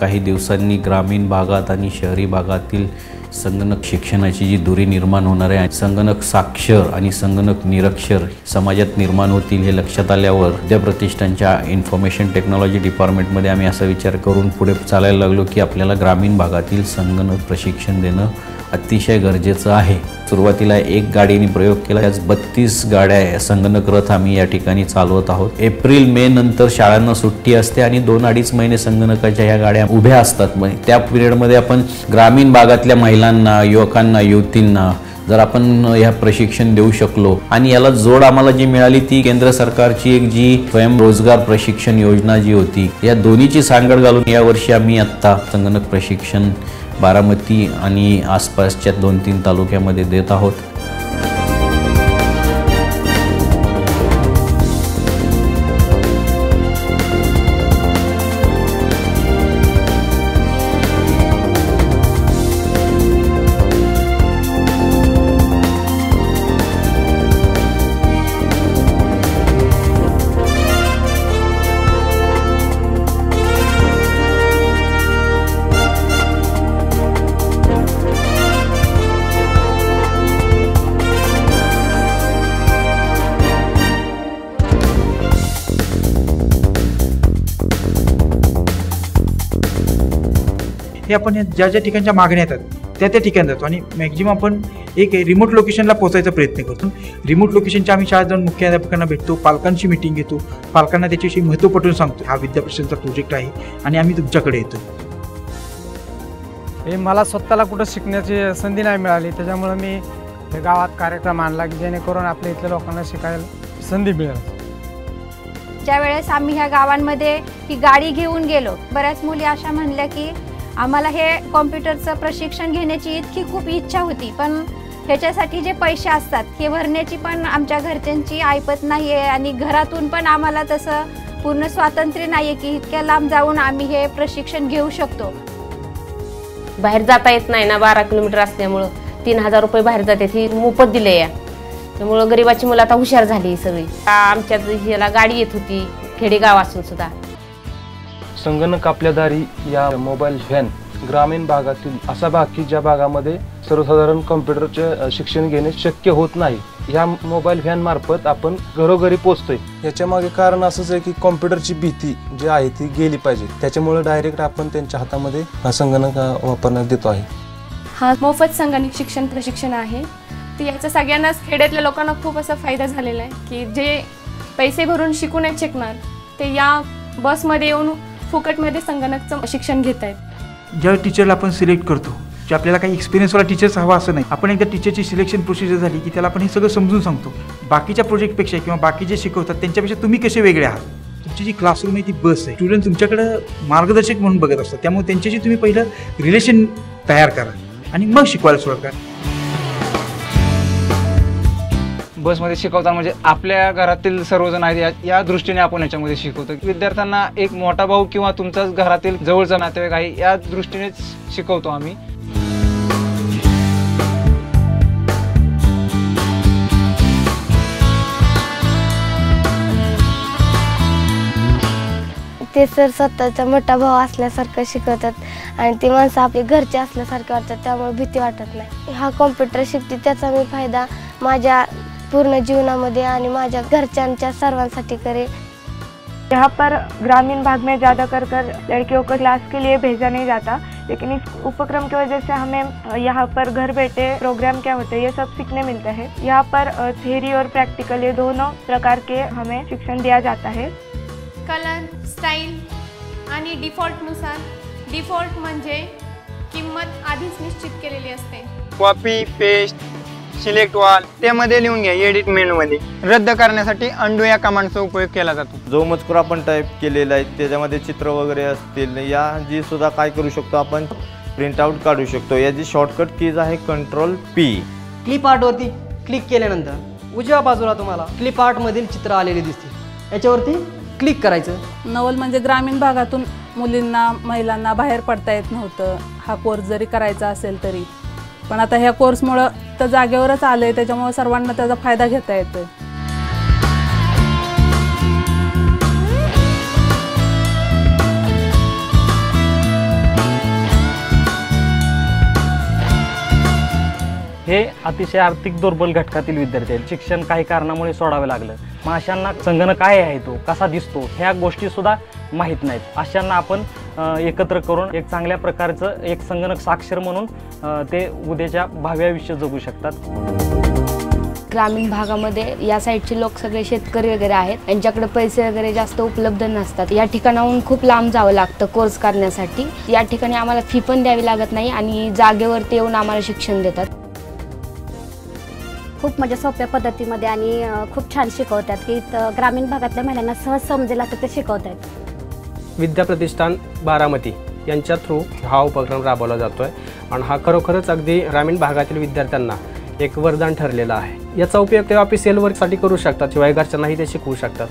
काही दिवसांनी ग्रामीण भागात आणि शहरी भागातील संगणक शिक्षणाची जी दुरी निर्माण होणार आहे, संगणक साक्षर आणि संगणक निरक्षर समाजात निर्माण होतील हे लक्षात आल्यावर विद्या प्रतिष्ठानच्या इन्फॉर्मेशन टेक्नॉलॉजी डिपार्टमेंटमध्ये आम्ही असा विचार करून पुढे चालायला लागलो की आपल्याला ग्रामीण भागातील संगणक प्रशिक्षण देणं अतिशय गरजेचं आहे। सुरुवातीला एक गाडीने प्रयोग केला, आज 32 गाड्या संगणक रथ आम्ही या ठिकाणी चालवत आहोत। एप्रिल मे नंतर शाळांना सुट्टी असते आणि 2-2.5 महिने संगणकाच्या ह्या गाड्या उभ्या असतात। मग त्या पिरियडमध्ये आपण ग्रामीण भागातल्या महिलांना, युवकांना, युवतींना जर आपण ह्या प्रशिक्षण देऊ शकलो आणि याला जोड आम्हाला जी मिळाली ती केंद्र सरकारची एक जी स्वयंरोजगार प्रशिक्षण योजना जी होती, या दोन्हीची सांगड घालून यावर्षी आम्ही आत्ता संगणक प्रशिक्षण बारामती आणि आसपासच्या 2-3 तालुक्यामध्ये देत आहोत। हे आपण ज्या ज्या ठिकाणच्या मागण्या येतात त्या ठिकाणी जातो आणि मॅक्झिमम आपण एक रिमोट लोकेशनला पोहोचायचा प्रयत्न करतो। रिमोट लोकेशनच्या आम्ही शाळेत जाऊन मुख्याध्यापकांना भेटतो, पालकांची मीटिंग घेतो, पालकांना त्याच्याविषयी महत्त्व पटवून सांगतो हा विद्याप्रतिष्ठानचा प्रोजेक्ट आहे आणि आम्ही तुमच्याकडे येतो। हे मला स्वतःला कुठं शिकण्याची संधी नाही मिळाली, त्याच्यामुळे मी हे गावात कार्यक्रम आणला की जेणेकरून आपल्या इथल्या लोकांना शिकायला संधी मिळेल। ज्यावेळेस आम्ही ह्या गावांमध्ये ही गाडी घेऊन गेलो, बऱ्याच मुली अशा म्हणल्या की आम्हाला हे कॉम्प्युटरचं प्रशिक्षण घेण्याची इतकी खूप इच्छा होती, पण ह्याच्यासाठी जे पैसे असतात हे भरण्याची पण आमच्या घरच्यांची ऐपत नाही आहे आणि घरातून पण आम्हाला तसं पूर्ण स्वातंत्र्य नाही आहे की इतक्या लांब जाऊन आम्ही हे प्रशिक्षण घेऊ शकतो। बाहेर जाता येत नाही ना, 12 किलोमीटर असल्यामुळं 3000 रुपये बाहेर जाते, ही मोफत दिले या, त्यामुळं गरिबाची मुलं आता हुशार झाली सगळी। आमच्या ह्याला गाडी येत होती खेडेगाव असून सुद्धा। संगणक आपल्या दारी या मोबाईल व्हॅन ग्रामीण भागातील असा भाग की ज्या भागामध्ये सर्वसाधारण कॉम्प्युटरचे शिक्षण घेणे शक्य होत नाही, या मोबाईल व्हॅन मार्फत आपण घरोघरी पोहोचतोय। याच्या मागे कारण असंच आहे की कॉम्प्युटरची भीती जी आहे ती गेली पाहिजे, त्याच्यामुळे डायरेक्ट आपण त्यांच्या हातामध्ये हा संगणक वापरण्यात देतो आहे। हा मोफत संगणक शिक्षण प्रशिक्षण आहे, तर याचा सगळ्यांनाच खेड्यातल्या लोकांना खूप असा फायदा झालेला आहे की जे पैसे भरून शिकू नाही शकणार ते या बसमध्ये येऊन फुकटमध्ये संगणकचं शिक्षण घेत आहेत। ज्या टीचरला आपण सिलेक्ट करतो, जे आपल्याला काही एक्सपिरियन्सवाला टीचर्स हवा असं नाही, आपण एकदा टीचरची सिलेक्शन प्रोसिजर झाली की त्याला आपण हे सगळं समजून सांगतो। बाकीच्या प्रोजेक्टपेक्षा किंवा बाकी जे शिकवतात त्यांच्यापेक्षा तुम्ही कसे वेगळे आहात, तुमची जी क्लासरूम आहे ती बस आहे, स्टुडंट तुमच्याकडे मार्गदर्शक म्हणून बघत असतात, त्यामुळे त्यांच्याशी तुम्ही पहिलं रिलेशन तयार करा आणि मग शिकवायला सुरुवात करा। बसमध्ये शिकवताना म्हणजे आपल्या घरातील सर्वजण आहेत या दृष्टीने आपण याच्यामध्ये शिकवतो। विद्यार्थ्यांना एक मोठा भाऊ किंवा तुमचाच घरातील जवळचा नातेवाईक आहे या दृष्टीनेच शिकवतो आम्ही। ते सर स्वतःचा मोठा भाऊ असल्यासारखं शिकवतात आणि ते माणसं आपले घरचे असल्यासारखे वाटतात, त्यामुळे भीती वाटत नाही। हा कॉम्प्युटर शिकते त्याचा मी फायदा माझ्या पूर्ण जीवनामध्ये आणि माझ्या घरच्यांच्या सर्वांसाठी करे। यहाँ पर ग्रामीण भाग में ज़्यादा कर लड़कियों को क्लास के लिए भेजा नहीं जाता, लेकिन इस उपक्रम की वजह से हमें यहाँ पर घर बैठे प्रोग्राम क्या होते हैं ये सब सीखने मिलता है। यहाँ पर थ्योरी और प्रैक्टिकल ये दोनों प्रकार के हमें शिक्षण दिया जाता है। कलर, स्टाईल आणि डिफॉल्टनुसार, डिफॉल्ट म्हणजे किंमत आधीच निश्चित केलेली असते। कॉपी पेस्ट सिलेक्ट ऑल त्यामध्ये लिहून घ्या। एडिट मेनूमध्ये रद्द करण्यासाठी अंडू या कमांडचा उपयोग केला जातो। जो मजकूर आपण टाईप केलेला आहे त्याच्यामध्ये चित्र वगैरे असतील या जी सुद्धा काय करू शकतो आपण प्रिंट आउट काढू शकतो। याची शॉर्टकट कीज आहे Ctrl+P। क्लिप आर्टवरती क्लिक केल्यानंतर उजव्या बाजूला तुम्हाला क्लिप आर्टमधील चित्र आलेले दिसतील, याच्यावरती क्लिक करायचं। नवल म्हणजे ग्रामीण भागातून मुलींना महिलांना बाहेर पडता येत नव्हतं, हा कोर्स जरी करायचा असेल तरी, पण आता ह्या कोर्समुळे तर जागेवरच आले, त्याच्यामुळे सर्वांना त्याचा फायदा घेता येतोय। हे अतिशय आर्थिक दुर्बल घटकातील विद्यार्थी आहेत. शिक्षण काही कारणामुळे सोडावे लागलं. मग अशांना संगणक काय आहे, तो कसा दिसतो, ह्या गोष्टीसुद्धा माहीत नाहीत. अशांना आपण एकत्र करून एक चांगल्या प्रकारचं एक संगणक साक्षर म्हणून ते उद्याच्या भावी आयुष्य जगू शकतात. ग्रामीण भागामध्ये या साईडचे लोक सगळे शेतकरी वगैरे आहेत, यांच्याकडे पैसे वगैरे जास्त उपलब्ध नसतात. या ठिकाणाहून खूप लांब जावं लागतं कोर्स करण्यासाठी. या ठिकाणी आम्हाला फी पण द्यावी लागत नाही आणि जागेवरती येऊन आम्हाला शिक्षण देतात. खूप म्हणजे सोप्या पद्धतीमध्ये आणि खूप छान शिकवतात की ग्रामीण भागातल्या महिलांना सहज समजेल असं ते शिकवत आहेत. विद्याप्रतिष्ठान बारामती यांच्या थ्रू हा उपक्रम राबवला जातो आहे आणि हा खरोखरच अगदी ग्रामीण भागातील विद्यार्थ्यांना एक वरदान ठरलेलं आहे. याचा उपयोग ते ऑफिशियल वर्कसाठी करू शकतात, शिवाय घरच्यांनाही ते शिकवू शकतात.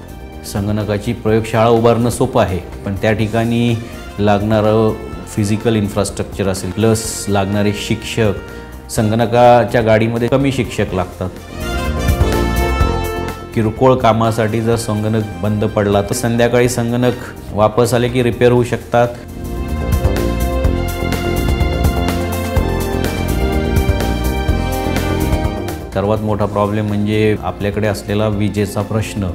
संगणकाची प्रयोगशाळा उभारणं सोपं आहे, पण त्या ठिकाणी लागणारं फिजिकल इन्फ्रास्ट्रक्चर असेल, प्लस लागणारे शिक्षक, संगणकाच्या गाडीमध्ये कमी शिक्षक लागतात. किरकोळ कामासाठी जर संगणक बंद पडला तर संध्याकाळी संगणक वापस आले की रिपेअर होऊ शकतात. सर्वात मोठा प्रॉब्लेम म्हणजे आपल्याकडे असलेला विजेचा प्रश्न.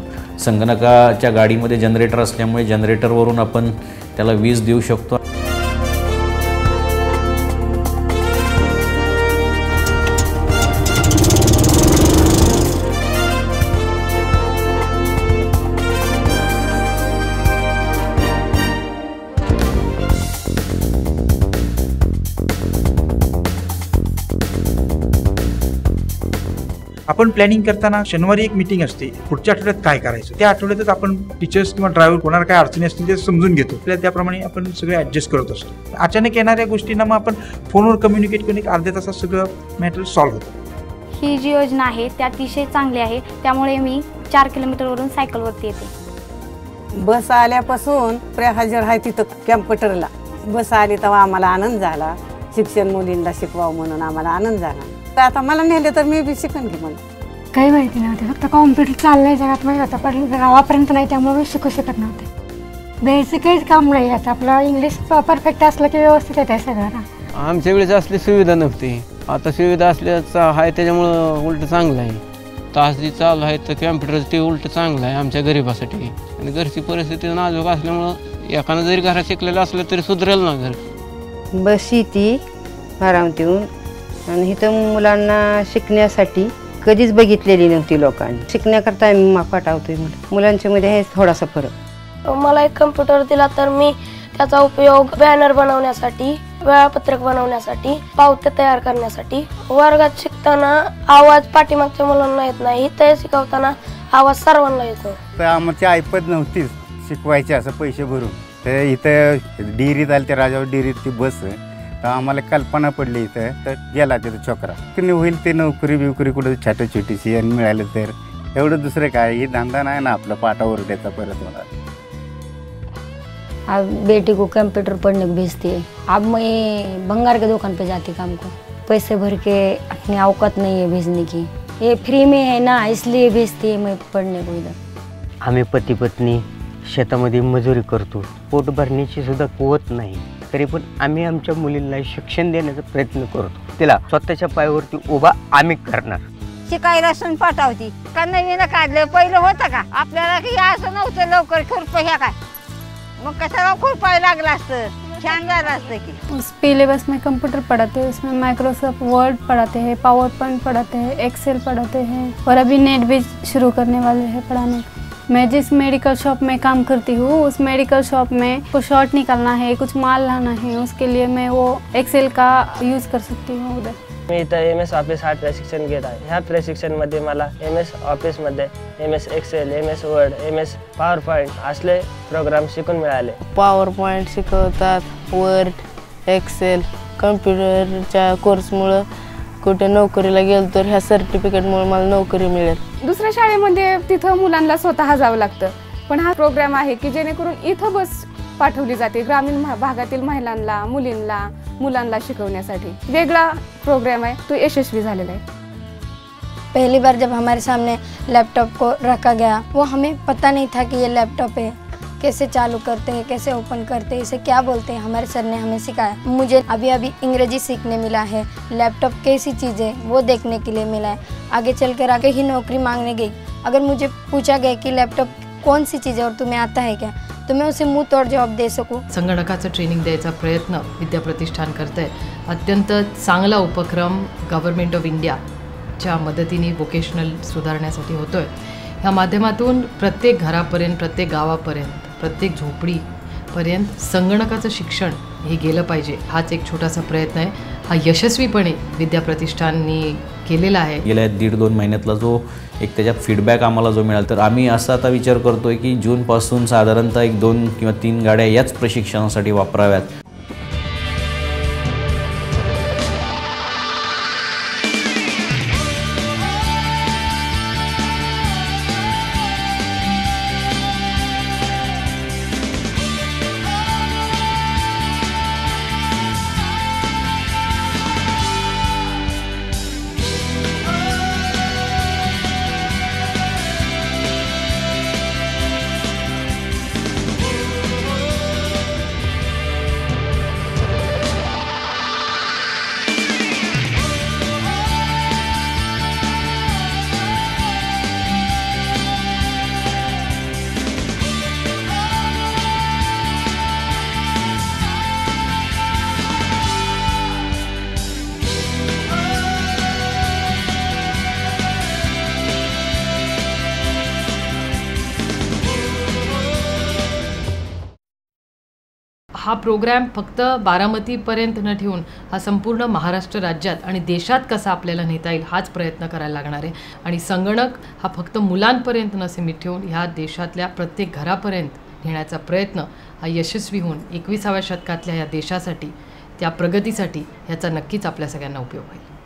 संगणकाच्या गाडीमध्ये जनरेटर असल्यामुळे जनरेटरवरून आपण त्याला वीज देऊ शकतो. आपण प्लॅनिंग करताना शनिवारी एक मीटिंग असते, पुढच्या आठवड्यात काय करायचं. त्या आठवड्यातच आपण टीचर्स किंवा ड्रायव्हर कोणाला काय अडचणी असतील ते समजून घेतो. आपल्याला त्याप्रमाणे आपण सगळे ॲडजस्ट करत असतो. अचानक येणाऱ्या गोष्टींना मग आपण फोनवर कम्युनिकेट करून एक अर्ध्या तासात सगळं मॅटर सॉल्व्ह होतं. ही जी योजना आहे ती अतिशय चांगली आहे, त्यामुळे मी 4 किलोमीटरवरून सायकलवरती येते. बस आल्यापासून प्रेहजर आहे तिथं कॅम्प्युटरला. बस आली तेव्हा आम्हाला आनंद झाला. शिक्षण मुलींना शिकवावं म्हणून आम्हाला आनंद झाला. तर आता मला नेले तर मी बी शिकन की मला काही माहिती नव्हते. फक्त कॉम्प्युटर चाललंय जगात माहिती होतं, पण गावापर्यंत नाही, त्यामुळे मी शिकू शकत नव्हते. बेसिक काहीच काम नाही आता. आपलं इंग्लिश परफेक्ट असलं की व्यवस्थित येत आहे सगळं ना. आमच्या वेळेस असली सुविधा नव्हती, आता सुविधा असल्याचं आहे, त्याच्यामुळं उलट चांगलं आहे. तास जी चालू आहे तर कॅम्प्युटर ते उलट चांगलं आहे आमच्या गरिबासाठी. आणि घरची परिस्थिती नाजूक असल्यामुळं एकानं जरी घरात शिकलेलं असलं तरी सुधरेल ना घर. बस येते बारामतीहून आणि इथं मुलांना शिकण्यासाठी कधीच बघितलेली नव्हती लोकांनी. शिकण्याकरता आम्ही पाठवतोय. मुलांच्या मध्ये आहे थोडासा फरक. मला एक कम्प्युटर दिला तर मी त्याचा उपयोग बॅनर बनवण्यासाठी, वेळापत्रक बनवण्यासाठी, पावत्या तयार करण्यासाठी. वर्गात शिकताना आवाज पाठीमागच्या मुलांना येत नाही, ते शिकवताना आवाज सर्वांना येतो. तर आमची ऐपत नव्हतीच शिकवायची असं पैसे भरून. तर इथं डेअरीत आली, त्या राजावर डेअरीत ती बस तर आम्हाला कल्पना पडली इथं. तर गेला तिथं छोकरा की होईल ते नोकरी बिवकरी कुठं छोट्या छोटीशी आणि मिळालं तर एवढं. दुसरं काय, ही धंदा नाही ना आपला पाटावर द्यायचा परत. मला अब बेटी को कंप्यूटर पढ़ने को भेजती है. अब मैं भंगार के दुकान पे जाती काम को. पैसे भर के अपनी औकात नहीं है भेजने की. ये फ्री में है ना, इसलिए भेजती है मैं पढ़ने को इधर. आम्ही पती पत्नी शेतामध्ये मजुरी करतो. पोट भरण्याची सुद्धा कुवत नाही, तरी पण आम्ही आमच्या मुलींना शिक्षण देण्याचा प्रयत्न करतो. तिला स्वतःच्या पायावरती उभा आम्ही करणार. शिकायला सण पाठवती का नवीन काढलं, पहिलं होतं का आपल्याला की असं नव्हतं लवकर खुरप ह्या काय, मग कशाला खुरपायला लागलं असतं, छान झालं असतं की. उस पहले बस में कंप्यूटर पढ़ाते हैं, उसमें माइक्रोसॉफ्ट वर्ड पढ़ाते हैं, पावर पॉइंट पढ़ाते हैं, एक्सेल पढ़ाते हैं और अभी नेट भी शुरू करने वाले हैं पढ़ाने. मैं जिस मेडिकल शॉप में काम करती हूँ उस मेडिकल शॉप में कुछ शॉर्ट निकालना है, कुछ माल लाना है, उसके लिए मैं वो एक्सेल का यूज़ कर सकती हूँ उधर. मी इथं MS ऑफिस हा प्रशिक्षण घेत आहे. ह्या प्रशिक्षणमध्ये मला MS ऑफिसमध्ये MS excel, MS word, MS power point असले प्रोग्राम शिकून मिळाले. पॉवर पॉईंट शिकवतात, वर्ड, एक्सेल. कम्प्युटरच्या कोर्समुळं कुठे नोकरीला गेलो तर ह्या सर्टिफिकेटमुळे मला नोकरी मिळेल. दुसऱ्या शाळेमध्ये तिथं मुलांना स्वतः जावं लागतं, पण हा प्रोग्राम आहे की जेणेकरून इथं बस पाठवली जाते ग्रामीण भागातील महिलांना, मुलींना, मुलांना शिकवण्यासाठी. वेगळा प्रोग्राम आहे, तो यशस्वी झालेला आहे. पहली बार जब हमारे सामने लैपटॉप को रखा गया, वो हमें पता नहीं था कि ये लैपटॉप है. कैसे चालू करते हैं, कैसे ओपन करते हैं, इसे क्या बोलते हैं, हमारे सर ने हमें सिखाया। मुझे अभी अभी अंग्रेजी सीखने मिला है, लैपटॉप कैसी चीज़ है वो देखने के लिए मिला है। आगे चलकर आगे ही नौकरी मांगने गई, अगर मुझे पूछा गया कि लैपटॉप कौन सी चीज़ है और तुम्हें आता है क्या, तो मैं उसे मुंह तोड़ जवाब दे सकूं। संगणकाचं ट्रेनिंग द्यायचा प्रयत्न विद्या प्रतिष्ठान करते आहे। अत्यंत चांगला उपक्रम गव्हर्नमेंट ऑफ इंडियाच्या मदतीने वोकेशनल सुधारण्यासाठी होतोय। ह्या माध्यमातून प्रत्येक घरापर्यंत, प्रत्येक गावापर्यंत, प्रत्येक झोपडीपर्यंत संगणकाचं शिक्षण हे गेलं पाहिजे, हाच एक छोटासा प्रयत्न आहे। हा यशस्वीपणे विद्या प्रतिष्ठाननी केलेला आहे। गेल्या 1.5-2 महिन्यातला जो एक त्याच्यात फीडबॅक आम्हाला जो मिळाला, तर आम्ही असा आता विचार करतोय की जूनपासून साधारणतः 1-2 किंवा 3 गाड्या याच प्रशिक्षणासाठी वापराव्यात। हा प्रोग्राम फक्त बारामतीपर्यंत न ठेवून हा संपूर्ण महाराष्ट्र राज्यात आणि देशात कसा आपल्याला नेता येईल हाच प्रयत्न करायला लागणार आहे। आणि संगणक हा फक्त मुलांपर्यंत न सीमित ठेवून ह्या देशातल्या प्रत्येक घरापर्यंत नेण्याचा प्रयत्न हा यशस्वी होऊन 21व्या शतकातल्या या देशासाठी, त्या प्रगतीसाठी याचा नक्कीच आपल्या सगळ्यांना उपयोग होईल।